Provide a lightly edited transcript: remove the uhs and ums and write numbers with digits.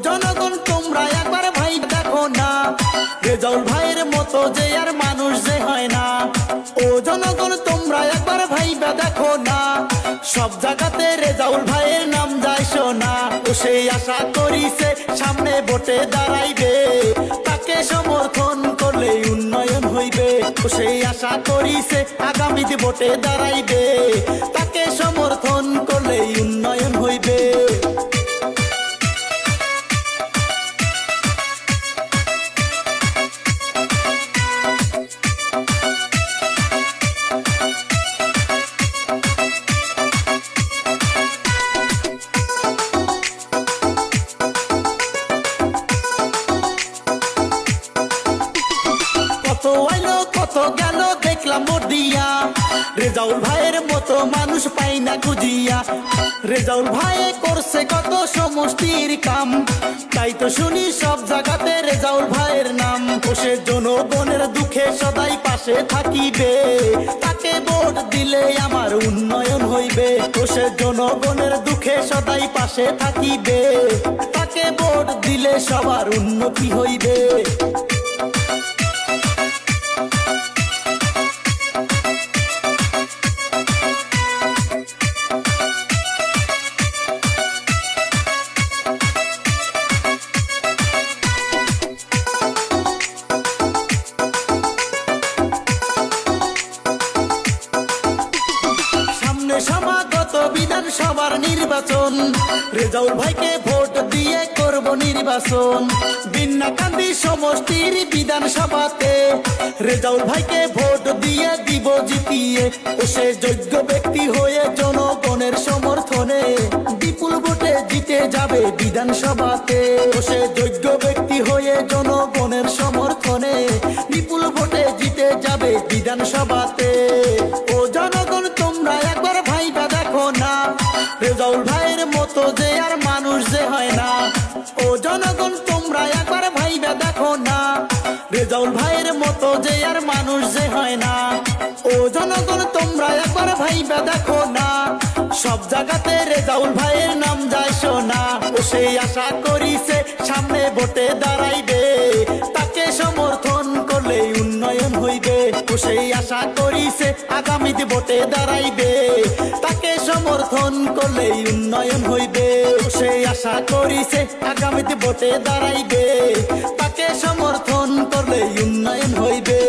জনগণ তোমরা একবার ভাই দেখো না, রেজাউল ভাইয়ের মতো যে আর মানুষ যে হয় না। ও জনগণ তোমরা একবার ভাইবা দেখো না, সব জায়গাতে রেজাউল ভাইয়ের নাম যায় শোনা। ও সেই আশা করিছে সামনে ভোটে দাঁড়াইবে, তাকে সমর্থন করলে উন্নয়ন হইবে। ও সেই আশা করিছে আগামীতে ভোটে দাঁড়াইবে, তাকে সমর্থন করলে উন্নয়ন হইবে। কত আইলো কত গেল দেখলাম ভোট দিয়া, রেজাউল ভাইয়ের মতো মানুষ পাই না খুঁজিয়া। রেজাউল ভাই করছে কত সমষ্টির কাম, তাই তো শুনি সব জায়গাতে রেজাউল ভাইয়ের নাম। বসে জনগণের দুঃখে সদাই পাশে থাকিবে, তাকে ভোট দিলে আমার উন্নয়ন হইবে। বসে জনগণের দুঃখে সদাই পাশে থাকিবে, তাকে ভোট দিলে সবার উন্নতি হইবে। সমাগত বিধানসভার নির্বাচন, রেজাউল ভাইকে ভোট দিয়ে করব নির্বাচন। বিন্নাকান্দি সমষ্টির বিধানসভাতে রেজাউল ভাইকে ভোট দিয়ে দিব জিতিয়ে। ও সে যোগ্য ব্যক্তি হয়ে জনগণের সমর্থনে বিপুল ভোটে জিতে যাবে বিধানসভাতে। ও সে যোগ্য ব্যক্তি হয়ে জনগণের সমর্থনে বিপুল ভোটে জিতে যাবে বিধানসভাতে। ও জনগণ তোমরা একবার ভাইবা দেখো না, রেজাউল ভাইয়ের মতো যে আর মানুষ যে হয় না। ও জনগণ তোমরা একবার ভাইবা দেখো না, রেজাউল ভাইয়ের মতো যে আর মানুষ যে হয় না। ও জনগণ তোমরা একবার ভাইবা দেখো না, সব জায়গাতে রেজাউল ভাইয়ের নাম যায় শোনা। ও সেই আশা করিছে সামনে ভোটে দাঁড়াইবে, তাকে সমর্থন করলে উন্নয়ন হইবে। ও সেই আশা করিছে আগামীতে ভোটে দাঁড়াইবে, তাকে সমর্থন করলে উন্নয়ন হইবে। ও সেই আশা করিছে আগামীতে ভোটে দাঁড়াইবে, তাকে সমর্থন করলে উন্নয়ন হইবে।